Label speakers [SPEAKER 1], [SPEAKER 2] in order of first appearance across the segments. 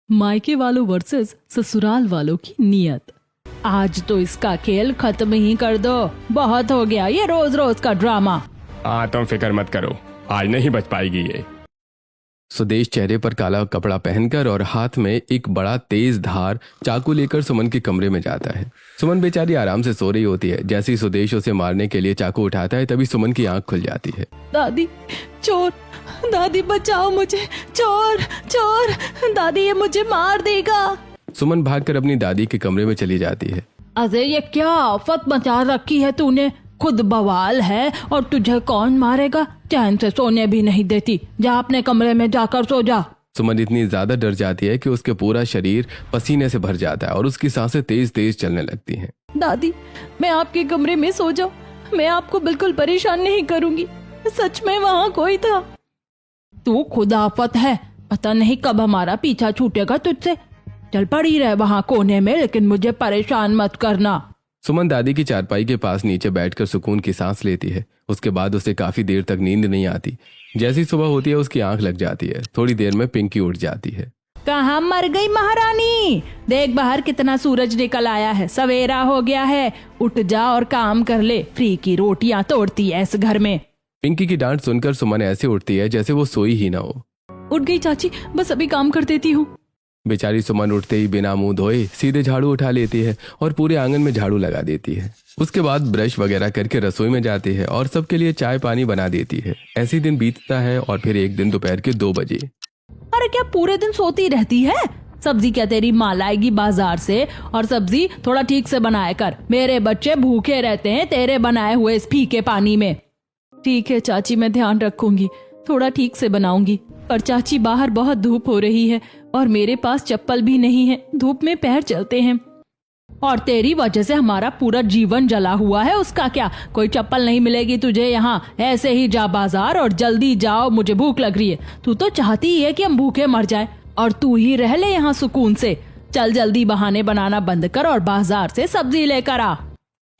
[SPEAKER 1] मायके वालों वर्सेस ससुराल वालों की नियत। आज तो इसका खेल खत्म ही कर दो, बहुत हो गया ये रोज रोज का ड्रामा।
[SPEAKER 2] तुम फिक्र मत करो, आज नहीं बच पाएगी ये।
[SPEAKER 3] सुदेश चेहरे पर काला कपड़ा पहनकर और हाथ में एक बड़ा तेज धार चाकू लेकर सुमन के कमरे में जाता है। सुमन बेचारी आराम से सो रही होती है। जैसे ही सुदेश उसे मारने के लिए चाकू उठाता है तभी सुमन की आंख खुल जाती है।
[SPEAKER 1] दादी, चोर, दादी बचाओ मुझे, चोर चोर, दादी ये मुझे मार देगा।
[SPEAKER 3] सुमन भागकर अपनी दादी के कमरे में चली जाती है।
[SPEAKER 1] अरे ये क्या आफत मचा रखी है तूने, खुद बवाल है और तुझे कौन मारेगा। चैन से सोने भी नहीं देती, जा अपने कमरे में जाकर सो जा।
[SPEAKER 3] सुमन इतनी ज्यादा डर जाती है कि उसके पूरा शरीर पसीने से भर जाता है और उसकी सांसें तेज तेज चलने लगती हैं।
[SPEAKER 1] दादी, मैं आपके कमरे में सो जाऊं, मैं आपको बिल्कुल परेशान नहीं करूंगी। सच में वहाँ कोई था। तू खुद आफत है, पता नहीं कब हमारा पीछा छूटेगा तुझसे। चल पड़ी रहे वहाँ कोने में, लेकिन मुझे परेशान मत करना।
[SPEAKER 3] सुमन दादी की चारपाई के पास नीचे बैठकर सुकून की सांस लेती है। उसके बाद उसे काफी देर तक नींद नहीं आती। जैसी सुबह होती है उसकी आंख लग जाती है। थोड़ी देर में पिंकी उठ जाती है।
[SPEAKER 1] कहाँ मर गई महारानी, देख बाहर कितना सूरज निकल आया है, सवेरा हो गया है, उठ जा और काम कर ले, फ्री की रोटियां तोड़ती है इस घर में।
[SPEAKER 3] पिंकी की डांट सुनकर सुमन ऐसे उठती है जैसे वो सोई ही ना हो।
[SPEAKER 1] उठ गई चाची, बस अभी काम कर देती हूँ।
[SPEAKER 3] बेचारी सुमन उठते ही बिना मुंह धोए सीधे झाड़ू उठा लेती है और पूरे आंगन में झाड़ू लगा देती है। उसके बाद ब्रश वगैरह करके रसोई में जाती है और सबके लिए चाय पानी बना देती है। ऐसे दिन बीतता है और फिर एक दिन दोपहर के 2 बजे।
[SPEAKER 1] अरे क्या पूरे दिन सोती रहती है? सब्जी क्या तेरी माँ लाएगी बाजार से, और सब्जी थोड़ा ठीक से बनाया कर, मेरे बच्चे भूखे रहते हैं तेरे बनाए हुए इस फीके पानी में। ठीक है चाची, मैं ध्यान रखूंगी, थोड़ा ठीक से बनाऊंगी। पर चाची बाहर बहुत धूप हो रही है और मेरे पास चप्पल भी नहीं है, धूप में पैर चलते हैं। और तेरी वजह से हमारा पूरा जीवन जला हुआ है, उसका क्या? कोई चप्पल नहीं मिलेगी तुझे यहाँ, ऐसे ही जा बाजार और जल्दी जाओ, मुझे भूख लग रही है। तू तो चाहती ही है कि हम भूखे मर जाएं और तू ही रह ले यहाँ सुकून से। चल जल्दी बहाने बनाना बंद कर और बाजार से सब्जी लेकर आ।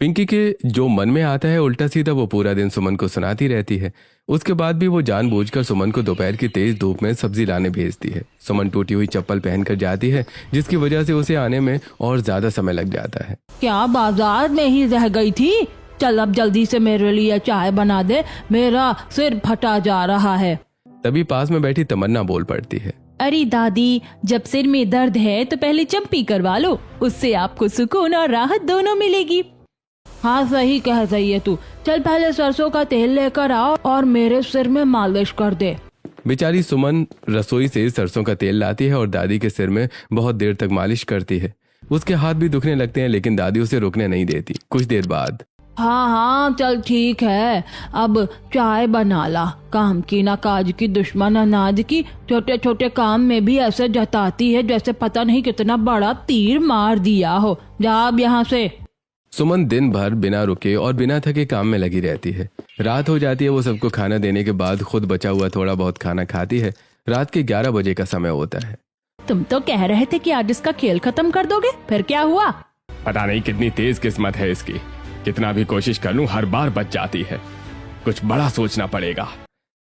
[SPEAKER 3] पिंकी के जो मन में आता है उल्टा सीधा वो पूरा दिन सुमन को सुनाती रहती है। उसके बाद भी वो जानबूझकर सुमन को दोपहर की तेज धूप में सब्जी लाने भेजती है। सुमन टूटी हुई चप्पल पहनकर जाती है, जिसकी वजह से उसे आने में और ज्यादा समय लग जाता है।
[SPEAKER 1] क्या बाजार में ही रह गई थी? चल अब जल्दी से मेरे लिए चाय बना दे, मेरा सिर फटा जा रहा है।
[SPEAKER 3] तभी पास में बैठी तमन्ना बोल पड़ती है।
[SPEAKER 1] अरे दादी, जब सिर में दर्द है तो पहले चंपी करवा लो, उससे आपको सुकून और राहत दोनों मिलेगी। हाँ सही कह रही है तू, चल पहले सरसों का तेल लेकर आओ और मेरे सिर में मालिश कर दे।
[SPEAKER 3] बेचारी सुमन रसोई से सरसों का तेल लाती है और दादी के सिर में बहुत देर तक मालिश करती है। उसके हाथ भी दुखने लगते हैं, लेकिन दादी उसे रुकने नहीं देती। कुछ देर बाद,
[SPEAKER 1] हाँ चल ठीक है, अब चाय बना ला। काम की ना काज की, दुश्मन अनाज की, छोटे छोटे काम में भी ऐसे जताती है जैसे पता नहीं कितना बड़ा तीर मार दिया हो। जा अब यहाँ से।
[SPEAKER 3] सुमन दिन भर बिना रुके और बिना थके काम में लगी रहती है। रात हो जाती है। वो सबको खाना देने के बाद खुद बचा हुआ थोड़ा बहुत खाना खाती है। रात के 11 बजे का समय होता है।
[SPEAKER 1] तुम तो कह रहे थे कि आज इसका खेल खत्म कर दोगे, फिर क्या हुआ?
[SPEAKER 2] पता नहीं कितनी तेज किस्मत है इसकी, कितना भी कोशिश कर लूं हर बार बच जाती है। कुछ बड़ा सोचना पड़ेगा।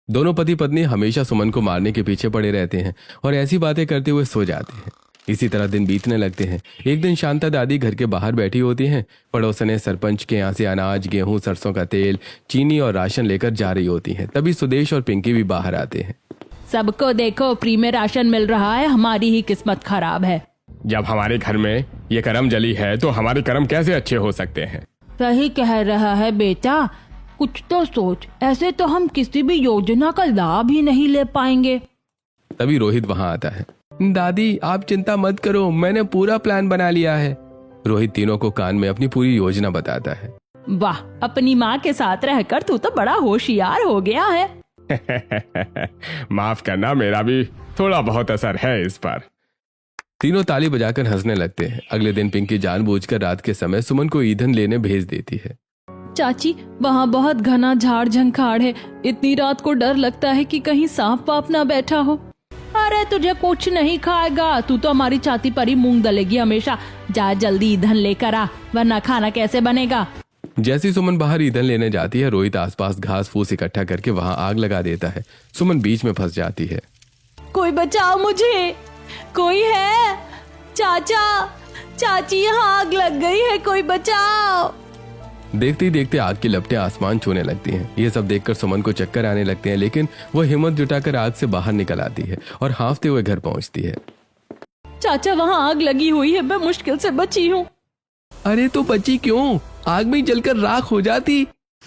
[SPEAKER 3] दोनों पति पत्नी हमेशा सुमन को मारने के पीछे पड़े रहते हैं और ऐसी बातें करते हुए सो जाते हैं। इसी तरह दिन बीतने लगते हैं। एक दिन शांता दादी घर के बाहर बैठी होती हैं। पड़ोसने सरपंच के यहाँ से अनाज, गेहूं, सरसों का तेल, चीनी और राशन लेकर जा रही होती हैं। तभी सुदेश और पिंकी भी बाहर आते हैं।
[SPEAKER 1] सबको देखो, फ्री में राशन मिल रहा है, हमारी ही किस्मत खराब है।
[SPEAKER 2] जब हमारे घर में ये करम जली है तो हमारे कर्म कैसे अच्छे हो सकते हैं?
[SPEAKER 1] सही कह रहा है बेटा, कुछ तो सोच, ऐसे तो हम किसी भी योजना का लाभ ही नहीं ले पाएंगे।
[SPEAKER 3] तभी रोहित वहां आता है। दादी आप चिंता मत करो, मैंने पूरा प्लान बना लिया है। रोहित तीनों को कान में अपनी पूरी योजना बताता है।
[SPEAKER 1] वाह, अपनी माँ के साथ रहकर तू तो बड़ा होशियार हो गया है।
[SPEAKER 2] माफ करना, मेरा भी थोड़ा बहुत असर है इस पर।
[SPEAKER 3] तीनों ताली बजाकर हंसने लगते हैं। अगले दिन पिंकी जानबूझकर रात के समय सुमन को ईंधन लेने भेज देती है।
[SPEAKER 1] चाची, वहाँ बहुत घना झाड़ झंखाड़ है, इतनी रात को डर लगता है कि कहीं सांप वाप ना बैठा हो। अरे तुझे कुछ नहीं खाएगा, तू तो हमारी छाती पर ही मूंग दलेगी हमेशा। जा जल्दी ईंधन लेकर आ, वरना खाना कैसे बनेगा।
[SPEAKER 3] जैसी सुमन बाहर ईंधन लेने जाती है, रोहित आसपास घास फूस इकट्ठा करके वहां आग लगा देता है। सुमन बीच में फंस जाती है।
[SPEAKER 1] कोई बचाओ मुझे, कोई है? चाचा, चाची यहाँ आग लग गई है, कोई बचाओ।
[SPEAKER 3] देखते ही देखते आग की लपटें आसमान छूने लगती हैं। ये सब देखकर सुमन को चक्कर आने लगते हैं, लेकिन वो हिम्मत जुटाकर आग से बाहर निकल आती है और हांफते हुए घर पहुंचती है।
[SPEAKER 1] चाचा वहाँ आग लगी हुई है, मैं मुश्किल से बची हूँ।
[SPEAKER 3] अरे तो बची क्यों, आग में जलकर राख हो जाती।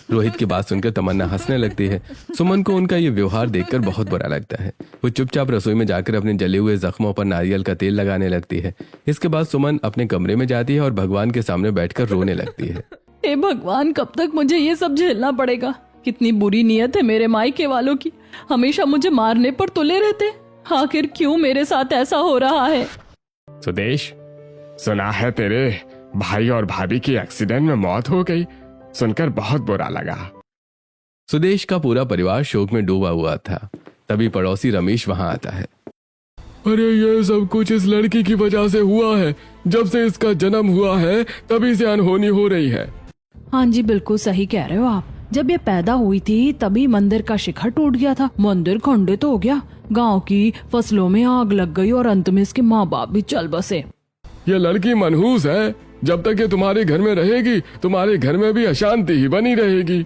[SPEAKER 3] रोहित की बात सुनकर तमन्ना हंसने लगती है। सुमन को उनका ये व्यवहार देखकर बहुत बुरा लगता है। वो चुपचाप रसोई में जाकर अपने जले हुए जख्मों पर नारियल का तेल लगाने लगती है। इसके बाद सुमन अपने कमरे में जाती है और भगवान के सामने बैठकर रोने लगती है।
[SPEAKER 1] हे भगवान, कब तक मुझे ये सब झेलना पड़ेगा? कितनी बुरी नीयत है मेरे मायके वालों की, हमेशा मुझे मारने पर तुले रहते। आखिर क्यों मेरे साथ ऐसा हो रहा है?
[SPEAKER 2] सुदेश, सुना है तेरे भाई और भाभी की एक्सीडेंट में मौत हो गई, सुनकर बहुत बुरा लगा।
[SPEAKER 3] सुदेश का पूरा परिवार शोक में डूबा हुआ था। तभी पड़ोसी रमेश वहां आता है।
[SPEAKER 2] अरे ये सब कुछ इस लड़की की वजह से हुआ है। जब से इसका जन्म हुआ है तभी से अनहोनी हो रही है।
[SPEAKER 1] हाँ जी, बिल्कुल सही कह रहे हो आप। जब ये पैदा हुई थी तभी मंदिर का शिखर टूट गया था, मंदिर खंडित हो गया, गांव की फसलों में आग लग गई और अंत में इसके माँ बाप भी चल बसे।
[SPEAKER 2] ये लड़की मनहूस है, जब तक ये तुम्हारे घर में रहेगी तुम्हारे घर में भी अशांति ही बनी रहेगी।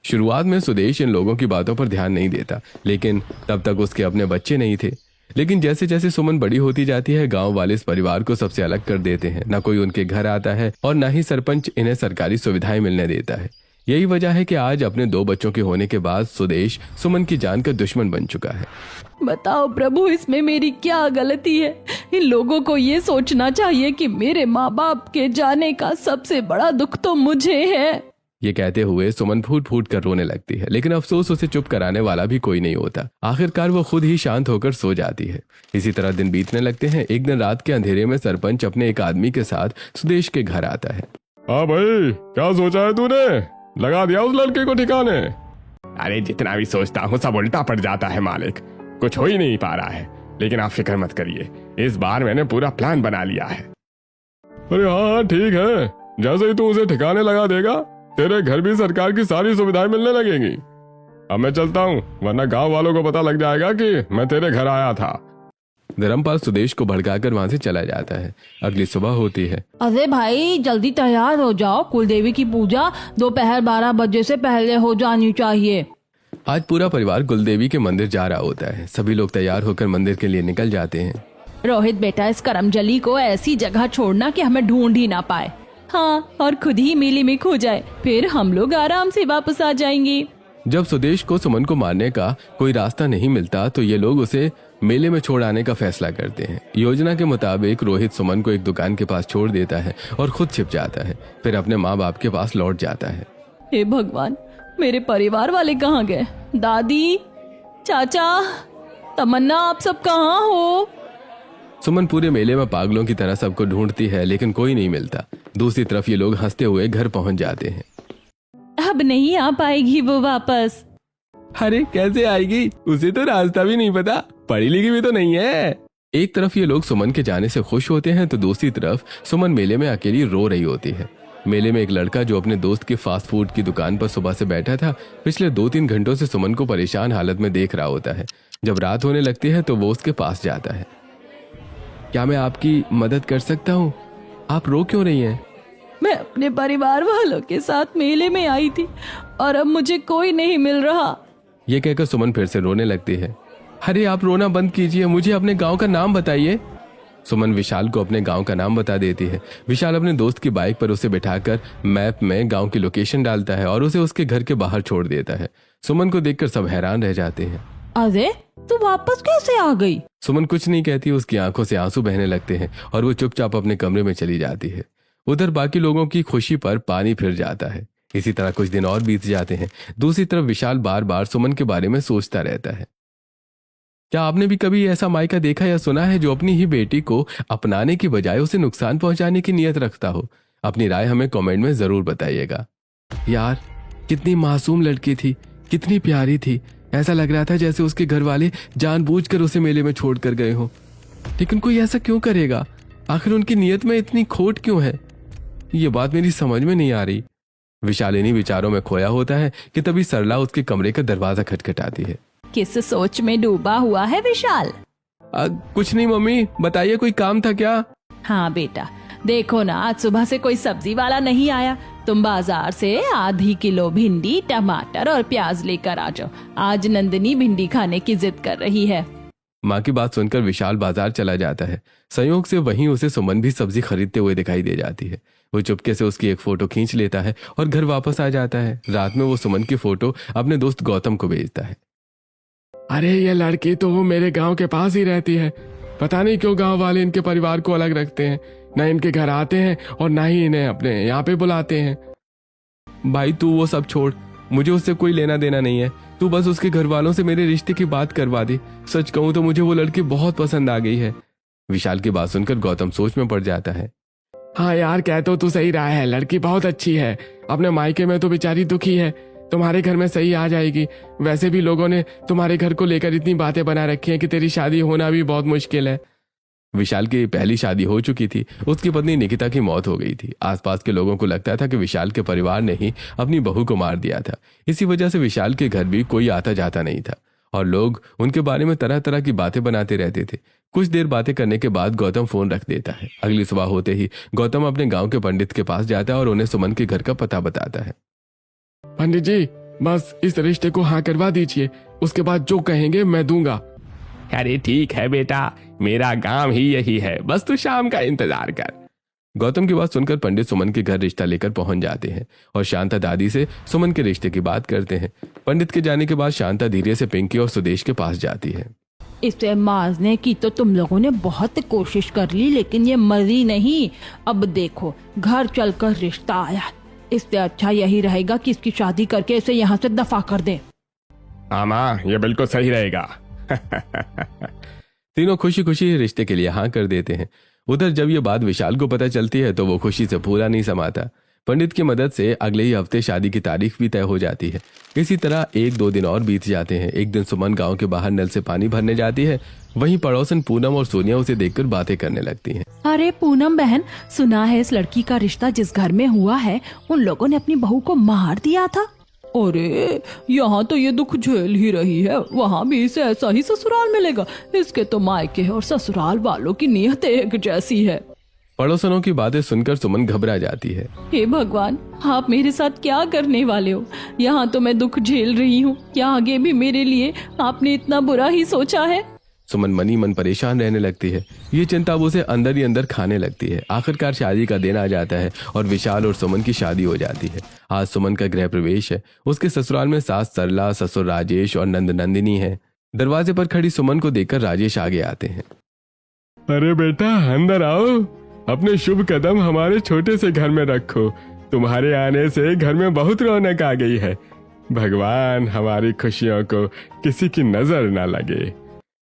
[SPEAKER 3] शुरुआत में सुदेश इन लोगों की बातों पर ध्यान नहीं देता, लेकिन तब तक उसके अपने बच्चे नहीं थे। लेकिन जैसे जैसे सुमन बड़ी होती जाती है, गांव वाले इस परिवार को सबसे अलग कर देते हैं। न कोई उनके घर आता है और न ही सरपंच इन्हें सरकारी सुविधाएं मिलने देता है। यही वजह है कि आज अपने 2 बच्चों के होने के बाद सुदेश सुमन की जान का दुश्मन बन चुका है।
[SPEAKER 1] बताओ प्रभु, इसमें मेरी क्या गलती है? इन लोगों को ये सोचना चाहिए कि मेरे माँ बाप के जाने का सबसे बड़ा दुख तो मुझे है।
[SPEAKER 3] ये कहते हुए सुमन फूट फूट कर रोने लगती है, लेकिन अफसोस उसे चुप कराने वाला भी कोई नहीं होता। आखिरकार वो खुद ही शांत होकर सो जाती है। इसी तरह दिन बीतने लगते हैं। एक दिन रात के अंधेरे में सरपंच अपने एक आदमी के साथ सुदेश के घर आता है।
[SPEAKER 2] हाँ भाई, क्या सोचा है तूने? लगा दिया उस लड़के को ठिकाने? अरे जितना भी सोचता हूँ सब उल्टा पड़ जाता है मालिक, कुछ हो ही नहीं पा रहा है। लेकिन आप फिक्र मत करिए, इस बार मैंने पूरा प्लान बना लिया है। अरे हाँ ठीक है, जैसे ही तू उसे ठिकाने लगा देगा तेरे घर भी सरकार की सारी सुविधाएं मिलने लगेंगी। अब मैं चलता हूँ, वरना गांव वालों को पता लग जाएगा कि मैं तेरे घर आया था।
[SPEAKER 3] धर्मपाल सुदेश को भड़काकर वहां से चला जाता है। अगली सुबह होती है।
[SPEAKER 1] अरे भाई जल्दी तैयार हो जाओ, कुलदेवी की पूजा दोपहर 12 बजे से पहले हो जानी चाहिए।
[SPEAKER 3] आज पूरा परिवार कुलदेवी के मंदिर जा रहा होता है। सभी लोग तैयार होकर मंदिर के लिए निकल जाते हैं।
[SPEAKER 1] रोहित बेटा, इस करमजली को ऐसी जगह छोड़ना कि हमें ढूंढ ही ना पाए। हाँ, और खुद ही मेले में खो जाए, फिर हम लोग आराम से वापस आ जाएंगे।
[SPEAKER 3] जब सुदेश को सुमन को मारने का कोई रास्ता नहीं मिलता तो ये लोग उसे मेले में छोड़ आने का फैसला करते हैं। योजना के मुताबिक रोहित सुमन को एक दुकान के पास छोड़ देता है और खुद छिप जाता है। फिर अपने माँ बाप के पास लौट जाता है।
[SPEAKER 1] हे भगवान, मेरे परिवार वाले कहाँ गए? दादी, चाचा, तमन्ना, आप सब कहाँ हो?
[SPEAKER 3] सुमन पूरे मेले में पागलों की तरह सबको ढूंढती है, लेकिन कोई नहीं मिलता। दूसरी तरफ ये लोग हंसते हुए घर पहुंच जाते हैं।
[SPEAKER 1] अब नहीं आ पाएगी वो वापस।
[SPEAKER 3] अरे कैसे आएगी, उसे तो रास्ता भी नहीं पता, पढ़ी लिखी भी तो नहीं है। एक तरफ ये लोग सुमन के जाने से खुश होते हैं तो दूसरी तरफ सुमन मेले में अकेली रो रही होती है। मेले में एक लड़का जो अपने दोस्त की फास्ट फूड की दुकान पर सुबह से बैठा था, पिछले 2-3 घंटों से सुमन को परेशान हालत में देख रहा होता है। जब रात होने लगती है तो वो उसके पास जाता है। क्या मैं आपकी मदद कर सकता हूँ? आप रो क्यों रही हैं?
[SPEAKER 1] मैं अपने परिवार वालों के साथ मेले में आई थी और अब मुझे कोई नहीं मिल रहा।
[SPEAKER 3] ये कहकर सुमन फिर से रोने लगती है। अरे आप रोना बंद कीजिए, मुझे अपने गांव का नाम बताइए। सुमन विशाल को अपने गांव का नाम बता देती है। विशाल अपने दोस्त की बाइक पर उसे बिठाकर मैप में गांव की लोकेशन डालता है और उसे उसके घर के बाहर छोड़ देता है। सुमन को देखकर सब हैरान रह जाते हैं।
[SPEAKER 1] अरे तू वापस कैसे आ गई?
[SPEAKER 3] सुमन कुछ नहीं कहती, उसकी आंखों से आंसू बहने लगते हैं और वो चुपचाप अपने कमरे में चली जाती है। उधर बाकी लोगों की खुशी पर पानी फिर जाता है। इसी तरह कुछ दिन और बीत जाते हैं। दूसरी तरफ विशाल बार बार सुमन के बारे में सोचता रहता है। क्या आपने भी कभी ऐसा मायका देखा या सुना है जो अपनी ही बेटी को अपनाने की बजाय उसे नुकसान पहुंचाने की नीयत रखता हो? अपनी राय हमें कमेंट में जरूर बताइएगा। यार कितनी मासूम लड़की थी, कितनी प्यारी थी। ऐसा लग रहा था जैसे उसके घर वाले जानबूझकर उसे मेले में छोड़ कर गए हो। लेकिन कोई ऐसा क्यों करेगा? आखिर उनकी नीयत में इतनी खोट क्यों है? ये बात मेरी समझ में नहीं आ रही। विशाल इन्हीं विचारों में खोया होता है कि तभी सरला उसके कमरे का दरवाजा खटखटाती है।
[SPEAKER 1] किस सोच में डूबा हुआ है विशाल?
[SPEAKER 3] कुछ नहीं मम्मी, बताइए कोई काम था क्या?
[SPEAKER 1] हाँ बेटा, देखो ना, आज सुबह से कोई सब्जी वाला नहीं आया। तुम बाजार से आधी किलो भिंडी, टमाटर और प्याज लेकर आ जाओ। आज नंदिनी भिंडी खाने की जिद कर रही है।
[SPEAKER 3] माँ की बात सुनकर विशाल बाजार चला जाता है। संयोग से वहीं उसे सुमन भी सब्जी खरीदते हुए दिखाई दे जाती है। वो चुपके से उसकी एक फोटो खींच लेता है और घर वापस आ जाता है। रात में वो सुमन की फोटो अपने दोस्त गौतम को भेजता है।
[SPEAKER 2] अरे ये लड़की तो मेरे गांव के पास ही रहती है। पता नहीं क्यों गांव वाले इनके परिवार को अलग रखते हैं, ना इनके घर आते हैं और ना ही इन्हें अपने यहाँ पे बुलाते हैं।
[SPEAKER 3] भाई तू वो सब छोड़, मुझे उससे कोई लेना देना नहीं है। तू बस उसके घर वालों से मेरे रिश्ते की बात करवा दे। सच कहूं तो मुझे वो लड़की बहुत पसंद आ गई है। विशाल की बात सुनकर गौतम सोच में पड़ जाता है।
[SPEAKER 2] हाँ यार, कह तो तू सही रहा है, लड़की बहुत अच्छी है। अपने मायके में तो बेचारी दुखी है, तुम्हारे घर में सही आ जाएगी। वैसे भी लोगों ने तुम्हारे घर को लेकर इतनी बातें बना रखी हैं कि तेरी शादी होना भी बहुत मुश्किल है।
[SPEAKER 3] विशाल की पहली शादी हो चुकी थी। उसकी पत्नी निकिता की मौत हो गई थी। आसपास के लोगों को लगता था कि विशाल के परिवार ने ही अपनी बहू को मार दिया था। इसी वजह से विशाल के घर भी कोई आता जाता नहीं था और लोग उनके बारे में तरह तरह की बातें बनाते रहते थे। कुछ देर बातें करने के बाद गौतम फोन रख देता है। अगली सुबह होते ही गौतम अपने गांव के पंडित के पास जाता है और उन्हें सुमन के घर का पता बताता है।
[SPEAKER 2] पंडित जी, बस इस रिश्ते को हाँ करवा दीजिए, उसके बाद जो कहेंगे मैं दूंगा। अरे ठीक है बेटा, मेरा गांव ही यही है, बस तू शाम का इंतजार कर।
[SPEAKER 3] गौतम की बात सुनकर पंडित सुमन के घर रिश्ता लेकर पहुंच जाते हैं और शांता दादी से सुमन के रिश्ते की बात करते हैं। पंडित के जाने के बाद शांता धीरे से पिंकी और सुदेश के पास जाती है।
[SPEAKER 1] इसे मारने की तो तुम लोगों ने बहुत कोशिश कर ली, लेकिन ये मरी नहीं। अब देखो, घर चलकर रिश्ता आया। इससे अच्छा यही रहेगा कि इसकी शादी करके इसे यहाँ से दफा कर दें।
[SPEAKER 2] हाँ माँ, ये बिल्कुल सही रहेगा।
[SPEAKER 3] तीनों खुशी खुशी रिश्ते के लिए हाँ कर देते हैं। उधर जब ये बात विशाल को पता चलती है तो वो खुशी से पूरा नहीं समाता। पंडित की मदद से अगले ही हफ्ते शादी की तारीख भी तय हो जाती है। इसी तरह 1-2 दिन और बीत जाते हैं। एक दिन सुमन गांव के बाहर नल से पानी भरने जाती है। वहीं पड़ोसन पूनम और सोनिया उसे देखकर बातें करने लगती हैं।
[SPEAKER 1] अरे पूनम बहन, सुना है इस लड़की का रिश्ता जिस घर में हुआ है उन लोगों ने अपनी बहू को मार दिया था। अरे यहाँ तो ये दुख झेल ही रही है, वहाँ भी इसे ऐसा ही ससुराल मिलेगा। इसके तो मायके और ससुराल वालों की नीयत एक जैसी है।
[SPEAKER 3] पड़ोसनों की बातें सुनकर सुमन घबरा जाती है।
[SPEAKER 1] हे भगवान, आप मेरे साथ क्या करने वाले हो? यहाँ तो मैं दुख झेल रही हूँ, क्या आगे भी मेरे लिए आपने इतना बुरा ही सोचा है?
[SPEAKER 3] सुमन मनी मन परेशान रहने लगती है। ये चिंता उसे अंदर ही अंदर खाने लगती है। आखिरकार शादी का दिन आ जाता है और विशाल और सुमन की शादी हो जाती है। आज सुमन का गृह प्रवेश है। उसके ससुराल में सास सरला, ससुर राजेश और नंद नंदिनी है। दरवाजे पर खड़ी सुमन को देखकर राजेश आगे आते हैं।
[SPEAKER 2] अरे बेटा, अंदर आओ, अपने शुभ कदम हमारे छोटे से घर में रखो। तुम्हारे आने से घर में बहुत रौनक आ गई है। भगवान हमारी खुशियों को किसी की नजर न लगे।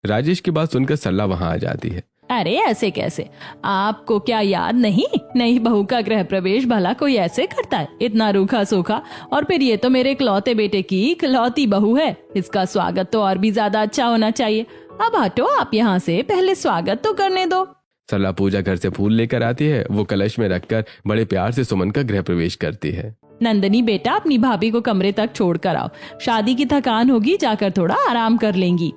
[SPEAKER 3] राजेश की बात सुनकर सरला वहां आ जाती है।
[SPEAKER 1] अरे ऐसे कैसे? आपको क्या याद नहीं? नई बहू का गृह प्रवेश भला कोई ऐसे करता है, इतना रूखा सूखा? और फिर ये तो मेरे इकलौते बेटे की इकलौती बहू है, इसका स्वागत तो और भी ज्यादा अच्छा होना चाहिए। अब हटो आप यहाँ से, पहले स्वागत तो करने दो।
[SPEAKER 3] सरला पूजा घर से फूल लेकर आती है। वो कलश में रखकर बड़े प्यार से सुमन का गृह प्रवेश करती है।
[SPEAKER 1] नंदनी बेटा, अपनी भाभी को कमरे तक छोड़ कर आओ, शादी की थकान होगी, जाकर थोड़ा आराम कर लेंगी।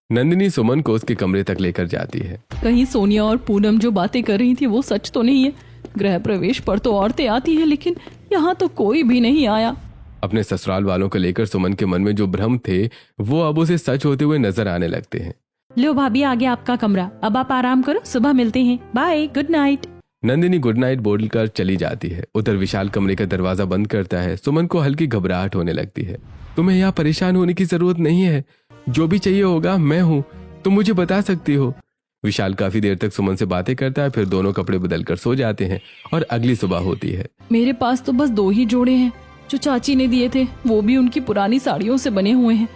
[SPEAKER 3] नंदिनी सुमन को उसके कमरे तक लेकर जाती है।
[SPEAKER 1] कहीं सोनिया और पूनम जो बातें कर रही थी वो सच तो नहीं है? गृह प्रवेश पर तो औरतें आती हैं, लेकिन यहाँ तो कोई भी नहीं आया।
[SPEAKER 3] अपने ससुराल वालों को लेकर सुमन के मन में जो भ्रम थे वो अब उसे सच होते हुए नजर आने लगते हैं।
[SPEAKER 1] लो भाभी, आ गया आपका कमरा, अब आप आराम करो, सुबह मिलते हैं, bye, good night.
[SPEAKER 3] Nandini good night बोलकर चली जाती है। उधर विशाल कमरे का दरवाजा बंद करता है। सुमन को हल्की घबराहट होने लगती है। तुम्हें यहाँ परेशान होने की जरूरत नहीं है, जो भी चाहिए होगा मैं हूँ, तुम मुझे बता सकती हो। विशाल काफी देर तक सुमन से बातें करता है, फिर दोनों कपड़े बदलकर सो जाते हैं और अगली सुबह होती है।
[SPEAKER 1] मेरे पास तो बस 2 ही जोड़े हैं जो चाची ने दिए थे, वो भी उनकी पुरानी साड़ियों से बने हुए हैं।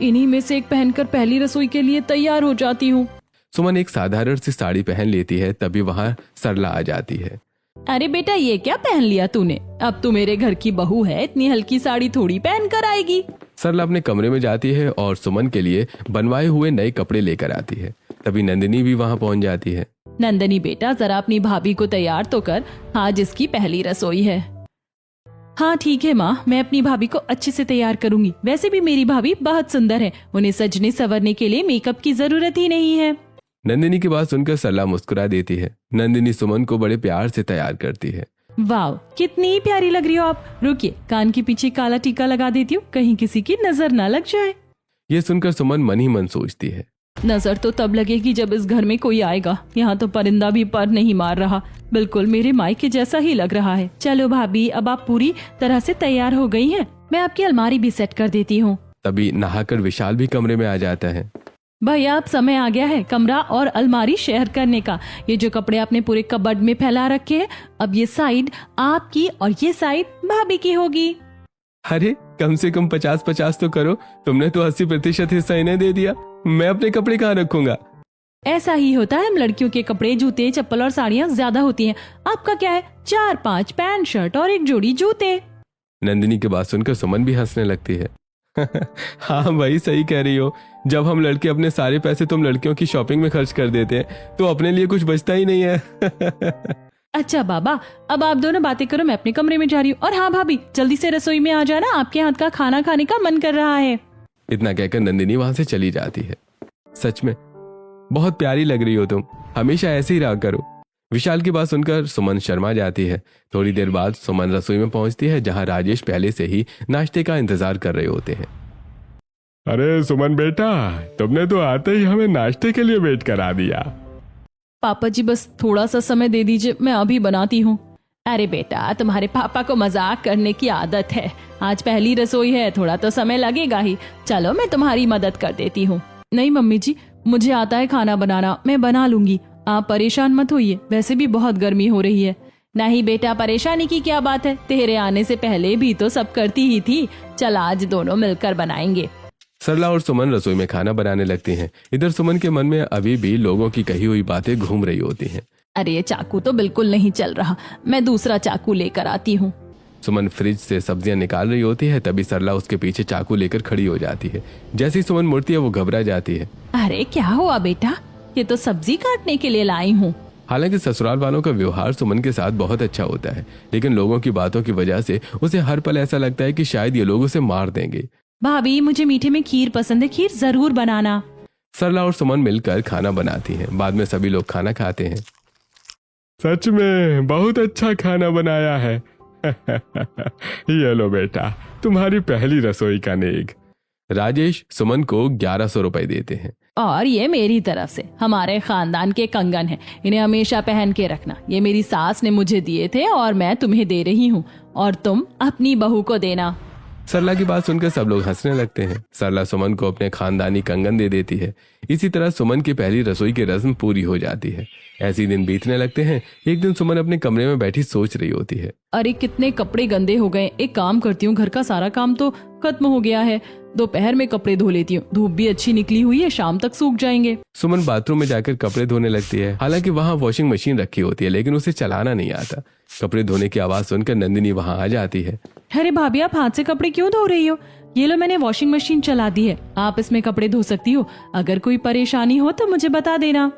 [SPEAKER 1] इन्हीं में से एक पहनकर पहली रसोई के लिए तैयार हो जाती हूँ।
[SPEAKER 3] सुमन एक साधारण सी साड़ी पहन लेती है, तभी वहाँ सरला आ जाती है।
[SPEAKER 1] अरे बेटा, ये क्या पहन लिया तूने? अब तू मेरे घर की बहू है, इतनी हल्की साड़ी थोड़ी पहन कर आएगी।
[SPEAKER 3] सरला अपने कमरे में जाती है और सुमन के लिए बनवाए हुए नए कपड़े लेकर आती है। तभी नंदिनी भी वहाँ पहुँच जाती है।
[SPEAKER 1] नंदिनी बेटा, जरा अपनी भाभी को तैयार तो कर, आज इसकी पहली रसोई है। हाँ ठीक है माँ, मैं अपनी भाभी को अच्छे से तैयार करूंगी। वैसे भी मेरी भाभी बहुत सुंदर है, उन्हें सजने संवरने के लिए मेकअप की जरूरत ही नहीं है।
[SPEAKER 3] नंदिनी की बात सुनकर सरला मुस्कुरा देती है। नंदिनी सुमन को बड़े प्यार से तैयार करती है।
[SPEAKER 1] वाह, कितनी प्यारी लग रही हो आप। रुकिए, कान के पीछे काला टीका लगा देती हूँ, कहीं किसी की नजर ना लग जाए।
[SPEAKER 3] ये सुनकर सुमन मन ही मन सोचती है,
[SPEAKER 1] नजर तो तब लगेगी जब इस घर में कोई आएगा। यहाँ तो परिंदा भी पर नहीं मार रहा, बिल्कुल मेरे मायके जैसा ही लग रहा है। चलो भाभी, अब आप पूरी तरह से तैयार हो गई हैं। मैं आपकी अलमारी भी सेट कर देती हूँ।
[SPEAKER 3] तभी नहाकर विशाल भी कमरे में आ जाता है।
[SPEAKER 1] भैया, अब समय आ गया है कमरा और अलमारी शेयर करने का। ये जो कपड़े आपने पूरे कबर्ड में फैला रखे हैं, अब ये साइड आपकी और ये साइड भाभी की होगी।
[SPEAKER 3] अरे कम से कम 50-50 तो करो, तुमने तो 80% हिस्सा इन्हें दे दिया। मैं अपने कपड़े कहाँ रखूंगा?
[SPEAKER 1] ऐसा ही होता है, हम लड़कियों के कपड़े, जूते, चप्पल और साड़ियाँ ज्यादा होती हैं। आपका क्या है, 4-5 पैंट शर्ट और एक जोड़ी जूते।
[SPEAKER 3] नंदिनी की बात सुनकर सुमन भी हंसने लगती है। हाँ भाई, सही कह रही हो। जब हम लड़के अपने सारे पैसे तुम लड़कियों की शॉपिंग में खर्च कर देते हैं तो अपने लिए कुछ बचता ही नहीं है।
[SPEAKER 1] अच्छा बाबा, अब आप दोनों बातें करो, मैं अपने कमरे में जा रही हूँ। और हाँ भाभी, जल्दी से रसोई में आ जाना, आपके हाथ का खाना खाने का मन कर रहा है।
[SPEAKER 3] इतना कहकर नंदिनी वहां से चली जाती है। सच में बहुत प्यारी लग रही हो तुम, हमेशा ऐसे ही रहा करो। विशाल की बात सुनकर सुमन शर्मा जाती है। थोड़ी देर बाद सुमन रसोई में पहुंचती है, जहां राजेश पहले से ही नाश्ते का इंतजार कर रहे होते हैं।
[SPEAKER 2] अरे सुमन बेटा, तुमने तो आते ही हमें नाश्ते के लिए वेट करा दिया।
[SPEAKER 1] पापा जी, बस थोड़ा सा समय दे दीजिए, मैं अभी बनाती हूँ। अरे बेटा, तुम्हारे पापा को मजाक करने की आदत है। आज पहली रसोई है, थोड़ा तो समय लगेगा ही। चलो मैं तुम्हारी मदद कर देती हूँ। नहीं मम्मी जी, मुझे आता है खाना बनाना, मैं बना लूंगी, आप परेशान मत होइए। वैसे भी बहुत गर्मी हो रही है। नहीं बेटा, परेशानी की क्या बात है, तेरे आने से पहले भी तो सब करती ही थी। चल आज दोनों मिलकर बनाएंगे।
[SPEAKER 3] सरला और सुमन रसोई में खाना बनाने लगती हैं। इधर सुमन के मन में अभी भी लोगों की कही हुई बातें घूम रही होती हैं।
[SPEAKER 1] अरे ये चाकू तो बिल्कुल नहीं चल रहा, मैं दूसरा चाकू लेकर आती हूँ।
[SPEAKER 3] सुमन फ्रिज से सब्जियां निकाल रही होती है, तभी सरला उसके पीछे चाकू लेकर खड़ी हो जाती है। जैसे ही सुमन मुड़ती है वो घबरा जाती है।
[SPEAKER 1] अरे क्या हुआ बेटा, ये तो सब्जी काटने के लिए लाई हूँ।
[SPEAKER 3] हालांकि ससुराल वालों का व्यवहार सुमन के साथ बहुत अच्छा होता है, लेकिन लोगों की बातों की वजह से उसे हर पल ऐसा लगता है कि शायद ये लोग उसे मार देंगे।
[SPEAKER 1] भाभी, मुझे मीठे में खीर पसंद है, खीर जरूर बनाना।
[SPEAKER 3] सरला और सुमन मिलकर खाना बनाती हैं। बाद में सभी लोग खाना खाते हैं।
[SPEAKER 2] सच में बहुत अच्छा खाना बनाया है। ये लो बेटा, तुम्हारी पहली रसोई का नेक।
[SPEAKER 3] राजेश सुमन को 1100 रुपए देते हैं।
[SPEAKER 1] और ये मेरी तरफ से हमारे खानदान के कंगन हैं, इन्हें हमेशा पहन के रखना। ये मेरी सास ने मुझे दिए थे और मैं तुम्हें दे रही हूँ, और तुम अपनी बहू को देना।
[SPEAKER 3] सरला की बात सुनकर सब लोग हंसने लगते हैं। सरला सुमन को अपने खानदानी कंगन दे देती है। इसी तरह सुमन की पहली रसोई की रस्म पूरी हो जाती है। ऐसे ही दिन बीतने लगते हैं। एक दिन सुमन अपने कमरे में बैठी सोच रही होती है।
[SPEAKER 1] अरे कितने कपड़े गंदे हो गए। एक काम करती हूँ, घर का सारा काम तो खत्म हो गया है, दोपहर में कपड़े धो लेती हूँ, धूप भी अच्छी निकली हुई है, शाम तक सूख जाएंगे।
[SPEAKER 3] सुमन बाथरूम में जाकर कपड़े धोने लगती है। हालांकि वहाँ वॉशिंग मशीन रखी होती है, लेकिन उसे चलाना नहीं आता। कपड़े धोने की आवाज सुनकर नंदिनी वहाँ आ जाती है।
[SPEAKER 1] अरे भाभी, आप हाथ से कपड़े क्यों धो रही हो? ये लो, मैंने वॉशिंग मशीन चला दी है, आप इसमें कपड़े धो सकती हो। अगर कोई परेशानी हो तो मुझे बता देना।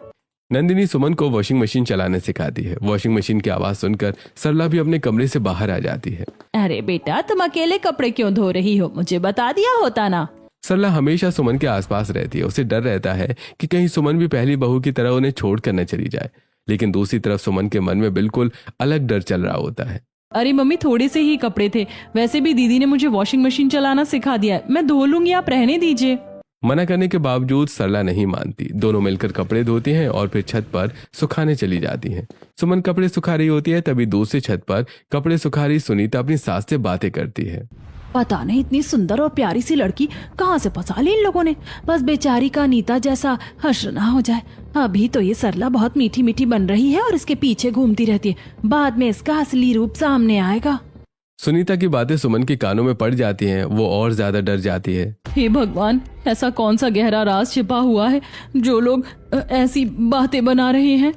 [SPEAKER 3] नंदिनी सुमन को वॉशिंग मशीन चलाने सिखाती है। वॉशिंग मशीन की आवाज सुनकर सरला भी अपने कमरे से बाहर आ जाती है।
[SPEAKER 1] अरे बेटा, तुम अकेले कपड़े क्यों धो रही हो, मुझे बता दिया होता ना।
[SPEAKER 3] सरला हमेशा सुमन के आसपास रहती है। उसे डर रहता है कि कहीं सुमन भी पहली बहू की तरह उन्हें छोड़कर न चली जाए, लेकिन दूसरी तरफ सुमन के मन में बिल्कुल अलग डर चल रहा होता है।
[SPEAKER 1] अरे मम्मी, थोड़े से ही कपड़े थे, वैसे भी दीदी ने मुझे वॉशिंग मशीन चलाना सिखा दिया है, मैं धो लूंगी, आप रहने दीजिए।
[SPEAKER 3] मना करने के बावजूद सरला नहीं मानती। दोनों मिलकर कपड़े धोती हैं और फिर छत पर सुखाने चली जाती हैं। सुमन कपड़े सुखा रही होती है, तभी दूसरी छत पर कपड़े सुखा रही सुनीता अपनी सास से बातें करती है।
[SPEAKER 1] पता नहीं इतनी सुंदर और प्यारी सी लड़की कहाँ से फंसा ली इन लोगों ने, बस बेचारी का नीता जैसा हश्र ना हो जाए। अभी तो ये सरला बहुत मीठी मीठी बन रही है और इसके पीछे घूमती रहती है, बाद में इसका असली रूप सामने आएगा।
[SPEAKER 3] सुनीता की बातें सुमन के कानों में पड़ जाती हैं। वो और ज्यादा डर जाती है।
[SPEAKER 1] हे भगवान, ऐसा कौन सा गहरा राज छिपा हुआ है जो लोग ऐसी बातें बना रहे हैं।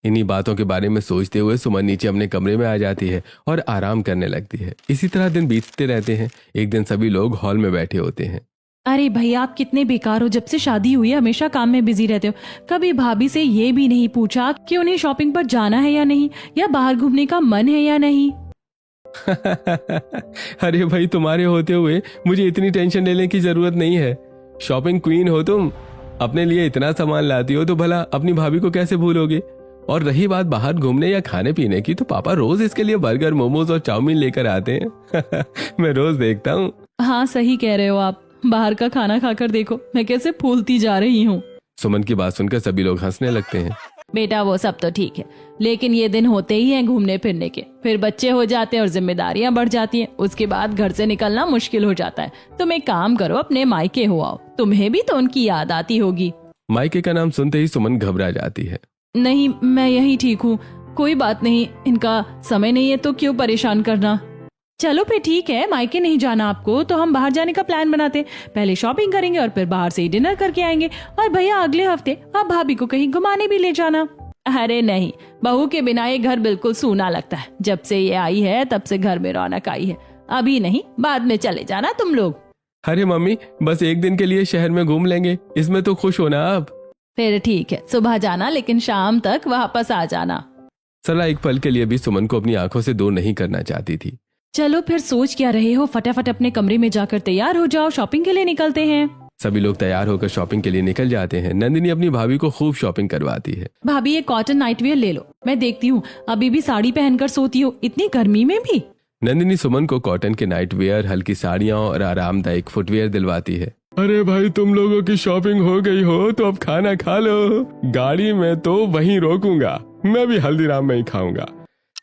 [SPEAKER 3] इन्हीं बातों के बारे में सोचते हुए सुमन नीचे अपने कमरे में आ जाती है और आराम करने लगती है। इसी तरह दिन बीतते रहते हैं। एक दिन सभी लोग हॉल में बैठे होते हैं।
[SPEAKER 1] अरे भैया, आप कितने बेकार हो, जब से शादी हुई है हमेशा काम में बिजी रहते हो। कभी भाभी से ये भी नहीं पूछा कि उन्हें शॉपिंग पर जाना है या नहीं, या बाहर घूमने का मन है या नहीं।
[SPEAKER 3] अरे भाई, तुम्हारे होते हुए मुझे इतनी टेंशन लेने की जरूरत नहीं है। शॉपिंग क्वीन हो तुम। अपने लिए इतना सामान लाती हो तो भला अपनी भाभी को कैसे भूलोगे। और रही बात बाहर घूमने या खाने पीने की, तो पापा रोज इसके लिए बर्गर, मोमोज और चाउमीन लेकर आते हैं। मैं रोज देखता हूँ।
[SPEAKER 1] हाँ सही कह रहे हो आप। बाहर का खाना खाकर देखो मैं कैसे फूलती जा रही हूँ।
[SPEAKER 3] सुमन की बात सुनकर सभी लोग हंसने लगते हैं।
[SPEAKER 1] बेटा वो सब तो ठीक है, लेकिन ये दिन होते ही हैं घूमने फिरने के। फिर बच्चे हो जाते हैं और जिम्मेदारियां बढ़ जाती हैं। उसके बाद घर से निकलना मुश्किल हो जाता है। तुम एक काम करो, अपने मायके हो आओ। तुम्हें भी तो उनकी याद आती होगी।
[SPEAKER 3] मायके का नाम सुनते ही सुमन घबरा जाती है।
[SPEAKER 1] नहीं, मैं यही ठीक हूँ, कोई बात नहीं। इनका समय नहीं है तो क्यों परेशान करना। चलो फिर ठीक है, मायके नहीं जाना आपको तो हम बाहर जाने का प्लान बनाते हैं। पहले शॉपिंग करेंगे और फिर बाहर से ही डिनर करके आएंगे। और भैया अगले हफ्ते आप भाभी को कहीं घुमाने भी ले जाना। अरे नहीं, बहू के बिना ये घर बिल्कुल सूना लगता है। जब से ये आई है तब से घर में रौनक आई है। अभी नहीं, बाद में चले जाना तुम लोग।
[SPEAKER 3] अरे मम्मी, बस एक दिन के लिए शहर में घूम लेंगे, इसमें तो खुश होना आप।
[SPEAKER 1] फिर ठीक है, सुबह जाना लेकिन शाम तक वापस आ जाना।
[SPEAKER 3] सरला एक पल के लिए भी सुमन को अपनी आंखों से दूर नहीं करना चाहती थी।
[SPEAKER 1] चलो फिर सोच क्या रहे हो, फटाफट अपने कमरे में जाकर तैयार हो जाओ, शॉपिंग के लिए निकलते हैं।
[SPEAKER 3] सभी लोग तैयार होकर शॉपिंग के लिए निकल जाते हैं। नंदिनी अपनी भाभी को खूब शॉपिंग करवाती है।
[SPEAKER 1] भाभी ये कॉटन नाइटवेयर ले लो, मैं देखती हूँ अभी भी साड़ी पहनकर सोती हो इतनी गर्मी में भी।
[SPEAKER 3] नंदिनी सुमन को कॉटन के नाइटवेयर, हल्की साड़ियाँ और आरामदायक फुटवेयर दिलवाती है। अरे भाई, तुम लोगों की शॉपिंग हो गई हो तो अब खाना खा लो। गाड़ी में तो वहीं रोकूंगा, मैं भी हल्दीराम में ही खाऊंगा।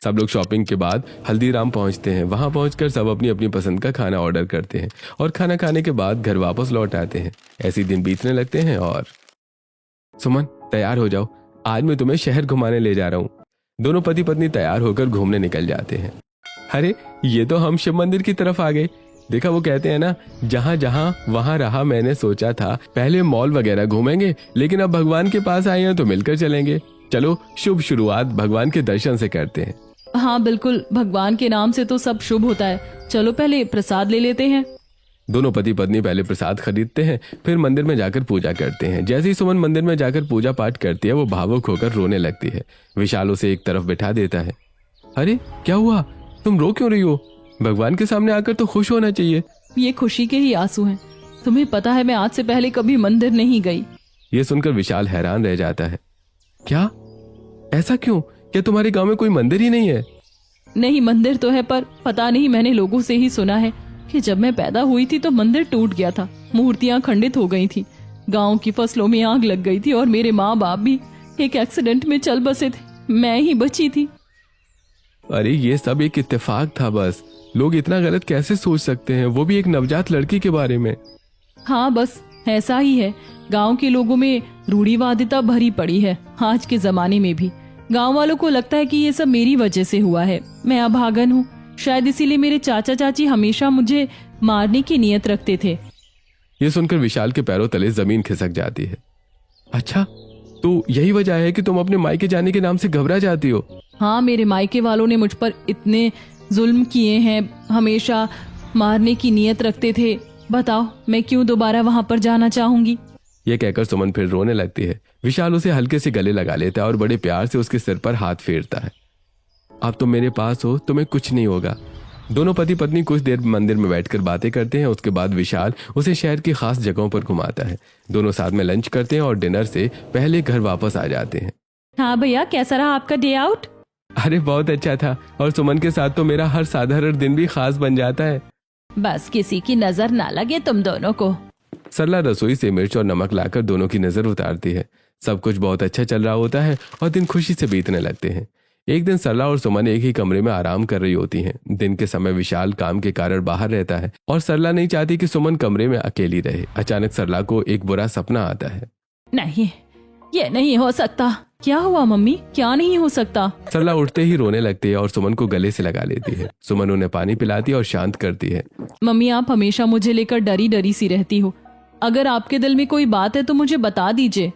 [SPEAKER 3] सब लोग शॉपिंग के बाद हल्दीराम पहुंचते हैं। वहां पहुंचकर सब अपनी अपनी पसंद का खाना ऑर्डर करते हैं और खाना खाने के बाद घर वापस लौट आते हैं। ऐसे दिन बीतने लगते हैं और सुमन तैयार हो जाओ, आज मैं तुम्हें शहर घुमाने ले जा रहा हूँ। दोनों पति पत्नी तैयार होकर घूमने निकल जाते हैं। अरे ये तो हम शिव मंदिर की तरफ आ गए। देखा, वो कहते हैं ना, जहां जहां वहां रहा मैंने सोचा था पहले मॉल वगैरह घूमेंगे, लेकिन अब भगवान के पास आए हैं तो मिलकर चलेंगे। चलो शुभ शुरुआत भगवान के दर्शन से करते हैं।
[SPEAKER 1] हाँ बिल्कुल, भगवान के नाम से तो सब शुभ होता है। चलो पहले प्रसाद ले लेते हैं।
[SPEAKER 3] दोनों पति पत्नी पहले प्रसाद खरीदते हैं, फिर मंदिर में जाकर पूजा करते हैं। जैसे ही सुमन मंदिर में जाकर पूजा पाठ करती है, वो भावुक होकर रोने लगती है। विशाल उसे एक तरफ बिठा देता है। अरे क्या हुआ, तुम रो क्यों रही हो? भगवान के सामने आकर तो खुश होना चाहिए।
[SPEAKER 1] ये खुशी के ही आंसू हैं। तुम्हें पता है मैं आज से पहले कभी मंदिर नहीं गई।
[SPEAKER 3] ये सुनकर विशाल हैरान रह जाता है। क्या, ऐसा क्यों? क्या तुम्हारे गांव में कोई मंदिर ही नहीं है?
[SPEAKER 1] नहीं, मंदिर तो है, पर पता नहीं, मैंने लोगों से ही सुना है कि जब मैं पैदा हुई थी तो मंदिर टूट गया था, मूर्तियां खंडित हो गई थी, गांव की फसलों में आग लग गई थी और मेरे माँ बाप भी एक एक्सीडेंट में चल बसे थे। मैं ही बची थी।
[SPEAKER 3] अरे ये सब एक इत्तेफाक था बस। लोग इतना गलत कैसे सोच सकते हैं, वो भी एक नवजात लड़की के बारे में।
[SPEAKER 1] हाँ बस ऐसा ही है। गांव के लोगों में रूढ़िवादिता भरी पड़ी है। आज के जमाने में भी गांव वालों को लगता है कि ये सब मेरी वजह से हुआ है। मैं अभागन हूँ, शायद इसीलिए मेरे चाचा चाची हमेशा मुझे मारने की नीयत रखते थे।
[SPEAKER 3] ये सुनकर विशाल के पैरों तले जमीन खिसक जाती है। अच्छा, तो यही वजह है कि तुम अपने मायके जाने के नाम से घबरा जाती हो?
[SPEAKER 1] हाँ, मेरे मायके वालों ने मुझ पर इतने जुल्म किए हैं, हमेशा मारने की नीयत रखते थे। बताओ मैं क्यों दोबारा वहां पर जाना चाहूंगी।
[SPEAKER 3] ये कहकर सुमन फिर रोने लगती है। विशाल उसे हल्के से गले लगा लेता है और बड़े प्यार से उसके सिर पर हाथ फेरता है। अब तुम मेरे पास हो, तुम्हें कुछ नहीं होगा। दोनों पति पत्नी कुछ देर मंदिर में बैठकर बातें करते हैं। उसके बाद विशाल उसे शहर की खास जगहों पर घुमाता है। दोनों साथ में लंच करते हैं और डिनर से पहले घर वापस आ जाते हैं।
[SPEAKER 1] हाँ भैया, कैसा रहा आपका डे आउट?
[SPEAKER 3] अरे बहुत अच्छा था, और सुमन के साथ तो मेरा हर साधारण दिन भी खास बन जाता है।
[SPEAKER 1] बस किसी की नजर ना लगे तुम दोनों को।
[SPEAKER 3] सरला रसोई से मिर्च और नमक लाकर दोनों की नजर उतारती है। सब कुछ बहुत अच्छा चल रहा होता है और दिन खुशी से बीतने लगते हैं। एक दिन सरला और सुमन एक ही कमरे में आराम कर रही होती हैं। दिन के समय विशाल काम के कारण बाहर रहता है और सरला नहीं चाहती कि सुमन कमरे में अकेली रहे। अचानक सरला को एक बुरा सपना आता है।
[SPEAKER 1] नहीं, ये नहीं हो सकता। क्या हुआ मम्मी, क्या नहीं हो सकता?
[SPEAKER 3] सरला उठते ही रोने लगती है और सुमन को गले से लगा लेती है। सुमन उन्हें पानी पिलाती और शांत करती है।
[SPEAKER 1] मम्मी, आप हमेशा मुझे लेकर डरी डरी सी रहती हो। अगर आपके दिल में कोई बात है तो मुझे बता दीजिए।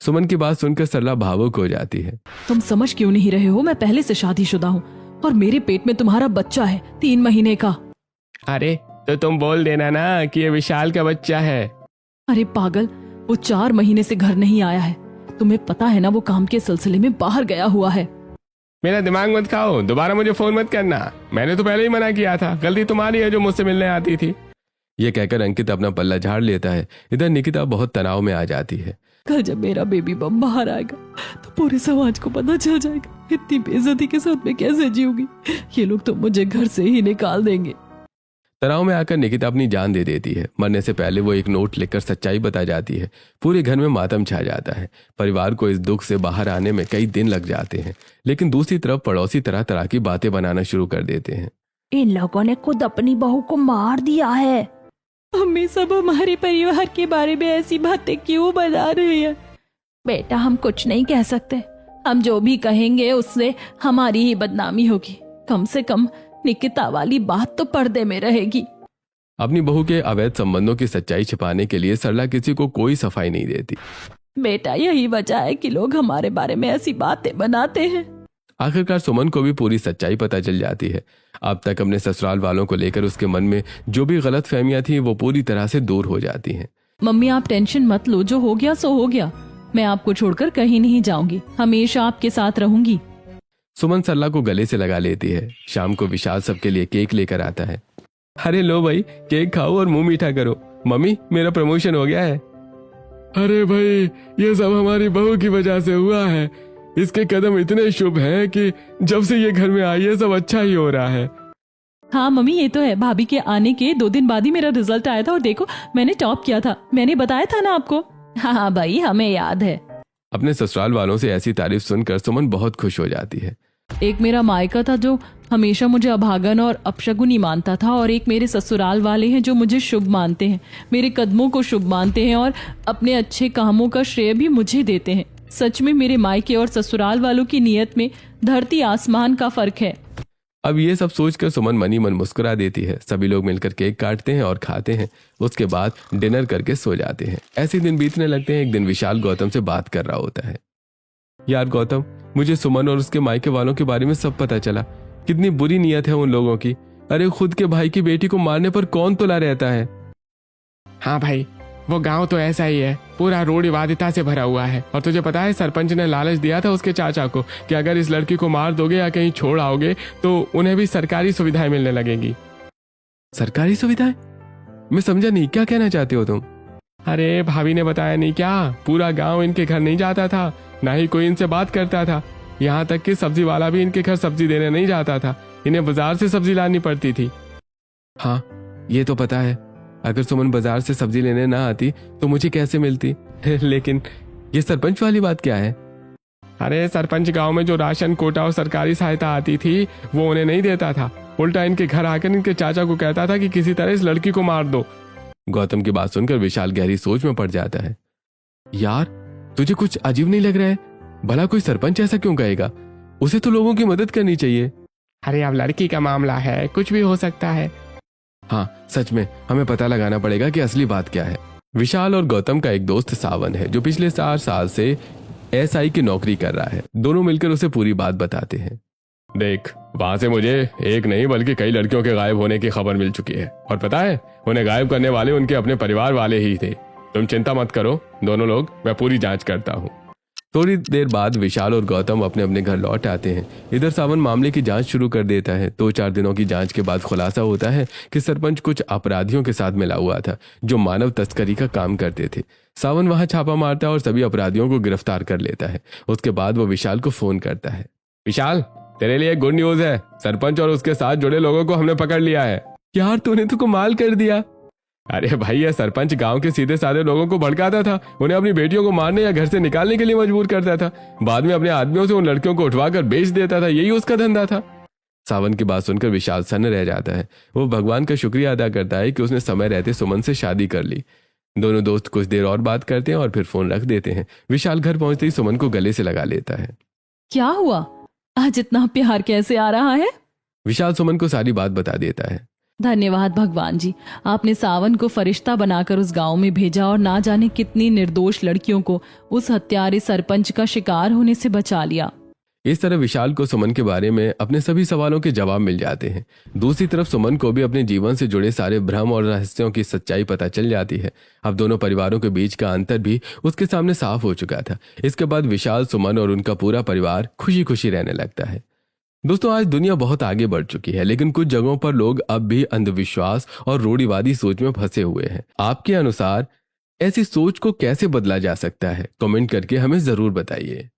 [SPEAKER 3] सुमन की बात सुनकर सरला भावुक हो जाती है।
[SPEAKER 1] तुम समझ क्यों नहीं रहे हो? मैं पहले से शादीशुदा हूँ और मेरे पेट में तुम्हारा बच्चा है 3 महीने का।
[SPEAKER 2] अरे तो तुम बोल देना ना कि ये विशाल का बच्चा है।
[SPEAKER 1] अरे पागल, वो 4 महीने से घर नहीं आया है। तुम्हें पता है ना, वो काम के सिलसिले में बाहर गया हुआ है।
[SPEAKER 2] मेरा दिमाग मत खाओ, दोबारा मुझे फोन मत करना। मैंने तो पहले ही मना किया था, गलती तुम्हारी है जो मुझसे मिलने आती थी।
[SPEAKER 3] ये कहकर अंकित अपना पल्ला झाड़ लेता है। इधर निकिता बहुत तनाव में आ जाती है।
[SPEAKER 1] कल जब मेरा बेबी बम बाहर आएगा तो पूरे समाज को पता चल जाएगा। इतनी बेइज्जती के साथ मैं कैसे जीऊंगी? ये लोग तो मुझे घर से ही निकाल देंगे।
[SPEAKER 3] तनाव में आकर निकिता अपनी जान दे देती है। मरने से पहले वो एक नोट लिखकर सच्चाई बता जाती है। पूरे घर में मातम छा जाता है। परिवार को इस दुख से बाहर आने में कई दिन लग जाते हैं, लेकिन दूसरी तरफ पड़ोसी तरह तरह की बातें बनाना शुरू कर देते हैं।
[SPEAKER 1] इन लोगों ने खुद अपनी बहू को मार दिया है। मम्मी सब हमारे परिवार के बारे में ऐसी बातें क्यों बता रही है? बेटा हम कुछ नहीं कह सकते। हम जो भी कहेंगे उससे हमारी ही बदनामी होगी। कम से कम निकिता वाली बात तो पर्दे में रहेगी।
[SPEAKER 3] अपनी बहू के अवैध संबंधों की सच्चाई छिपाने के लिए सरला किसी को कोई सफाई नहीं देती।
[SPEAKER 1] बेटा यही वजह है कि लोग हमारे बारे में ऐसी बातें बनाते हैं।
[SPEAKER 3] आखिरकार सुमन को भी पूरी सच्चाई पता चल जाती है। अब तक अपने ससुराल वालों को लेकर उसके मन में जो भी गलत फहमियां थी वो पूरी तरह से दूर हो जाती हैं।
[SPEAKER 1] मम्मी आप टेंशन मत लो, जो हो गया सो हो गया। मैं आपको छोड़कर कहीं नहीं जाऊंगी, हमेशा आपके साथ रहूंगी।
[SPEAKER 3] सुमन सरला को गले से लगा लेती है। शाम को विशाल सबके लिए केक लेकर आता है। अरे लो भाई, केक खाओ और मुंह मीठा करो। मम्मी मेरा प्रमोशन हो गया है।
[SPEAKER 2] अरे भाई, ये सब हमारी बहू की वजह से हुआ है। इसके कदम इतने शुभ हैं कि जब से ये घर में आई है सब अच्छा ही हो रहा है।
[SPEAKER 1] हाँ मम्मी ये तो है, भाभी के आने के 2 दिन बाद ही मेरा रिजल्ट आया था और देखो मैंने टॉप किया था। मैंने बताया था ना आपको। हाँ भाई हमें याद है।
[SPEAKER 3] अपने ससुराल वालों से ऐसी तारीफ सुनकर सुमन बहुत खुश हो जाती है।
[SPEAKER 1] एक मेरा मायका था जो हमेशा मुझे अभागन और अपशगुनी मानता था, और एक मेरे ससुराल वाले हैं जो मुझे शुभ मानते हैं, मेरे कदमों को शुभ मानते हैं और अपने अच्छे कामों का श्रेय भी मुझे देते हैं। सच में मेरे मायके और ससुराल वालों की नीयत में धरती आसमान का फर्क है।
[SPEAKER 3] अब ये सब सोचकर सुमन मनी मन मुस्कुरा देती है। सभी लोग मिलकर केक काटते हैं और खाते हैं। उसके बाद डिनर करके सो जाते हैं। ऐसे दिन बीतने लगते हैं। एक दिन विशाल गौतम से बात कर रहा होता है। यार गौतम, मुझे सुमन और उसके मायके वालों के बारे में सब पता चला। कितनी बुरी नीयत है उन लोगों की। अरे खुद के भाई की बेटी को मारने पर कौन तुला रहता है।
[SPEAKER 2] हाँ भाई, वो गांव तो ऐसा ही है, पूरा रोड इबादता से भरा हुआ है। और तुझे पता है सरपंच ने लालच दिया था उसके चाचा को कि अगर इस लड़की को मार दोगे या कहीं छोड़ आओगे तो उन्हें भी सरकारी सुविधाएं मिलने लगेंगी।
[SPEAKER 3] सरकारी सुविधाएं? मैं समझा नहीं, क्या कहना चाहते हो तुम?
[SPEAKER 2] अरे भाभी ने बताया नहीं क्या? पूरा गांव इनके घर नहीं जाता था, ना ही कोई इनसे बात करता था। यहाँ तक कि सब्जी वाला भी इनके घर सब्जी देने नहीं जाता था। इन्हें बाजार से सब्जी लानी पड़ती थी।
[SPEAKER 3] हाँ ये तो पता है। अगर सुमन बाजार से सब्जी लेने ना आती तो मुझे कैसे मिलती? लेकिन ये सरपंच वाली बात क्या है?
[SPEAKER 2] अरे सरपंच गांव में जो राशन कोटा और सरकारी सहायता आती थी वो उन्हें नहीं देता था। उल्टा इनके घर आकर इनके चाचा को कहता था कि किसी तरह इस लड़की को मार दो।
[SPEAKER 3] गौतम की बात सुनकर विशाल गहरी सोच में पड़ जाता है। यार तुझे कुछ अजीब नहीं लग रहा है? भला कोई सरपंच ऐसा क्यों कहेगा? उसे तो लोगों की मदद करनी चाहिए।
[SPEAKER 2] अरे अब लड़की का मामला है, कुछ भी हो सकता है।
[SPEAKER 3] हाँ सच में हमें पता लगाना पड़ेगा कि असली बात क्या है। विशाल और गौतम का एक दोस्त सावन है जो पिछले 4 साल से एसआई की नौकरी कर रहा है। दोनों मिलकर उसे पूरी बात बताते हैं।
[SPEAKER 2] देख, वहां से मुझे एक नहीं बल्कि कई लड़कियों के गायब होने की खबर मिल चुकी है। और पता है, उन्हें गायब करने वाले उनके अपने परिवार वाले ही थे। तुम चिंता मत करो दोनों लोग, मैं पूरी जांच करता हूँ।
[SPEAKER 3] थोड़ी देर बाद विशाल और गौतम अपने अपने घर लौट आते हैं। इधर सावन मामले की जांच शुरू कर देता है। 2-4 दिनों की जांच के बाद खुलासा होता है कि सरपंच कुछ अपराधियों के साथ मिला हुआ था जो मानव तस्करी का काम करते थे। सावन वहां छापा मारता है और सभी अपराधियों को गिरफ्तार कर लेता है। उसके बाद वो विशाल को फोन करता है।
[SPEAKER 2] विशाल, तेरे लिए गुड न्यूज है। सरपंच और उसके साथ जुड़े लोगों को हमने पकड़ लिया है।
[SPEAKER 3] यार तूने तो कमाल कर दिया।
[SPEAKER 2] अरे भाई, ये सरपंच गांव के सीधे साधे लोगों को भड़काता था, उन्हें अपनी बेटियों को मारने या घर से निकालने के लिए मजबूर करता था। बाद में अपने आदमियों से उन लड़कियों को उठवाकर बेच देता था। यही उसका धंधा था।
[SPEAKER 3] सावन की बात सुनकर विशाल सन्न रह जाता है। वो भगवान का शुक्रिया अदा करता है कि उसने समय रहते सुमन से शादी कर ली। दोनों दोस्त कुछ देर और बात करते हैं और फिर फोन रख देते हैं। विशाल घर पहुंचते ही सुमन को गले से लगा लेता है।
[SPEAKER 1] क्या हुआ? आज इतना प्यार कैसे आ रहा है?
[SPEAKER 3] विशाल सुमन को सारी बात बता देता है।
[SPEAKER 1] धन्यवाद भगवान जी, आपने सावन को फरिश्ता बनाकर उस गांव में भेजा और ना जाने कितनी निर्दोष लड़कियों को उस हत्यारे सरपंच का शिकार होने से बचा लिया।
[SPEAKER 3] इस तरह विशाल को सुमन के बारे में अपने सभी सवालों के जवाब मिल जाते हैं। दूसरी तरफ सुमन को भी अपने जीवन से जुड़े सारे भ्रम और रहस्यों की सच्चाई पता चल जाती है। अब दोनों परिवारों के बीच का अंतर भी उसके सामने साफ हो चुका था। इसके बाद विशाल, सुमन और उनका पूरा परिवार खुशी खुशी रहने लगता है। दोस्तों, आज दुनिया बहुत आगे बढ़ चुकी है, लेकिन कुछ जगहों पर लोग अब भी अंधविश्वास और रूढ़िवादी सोच में फंसे हुए हैं। आपके अनुसार ऐसी सोच को कैसे बदला जा सकता है? कमेंट करके हमें जरूर बताइए।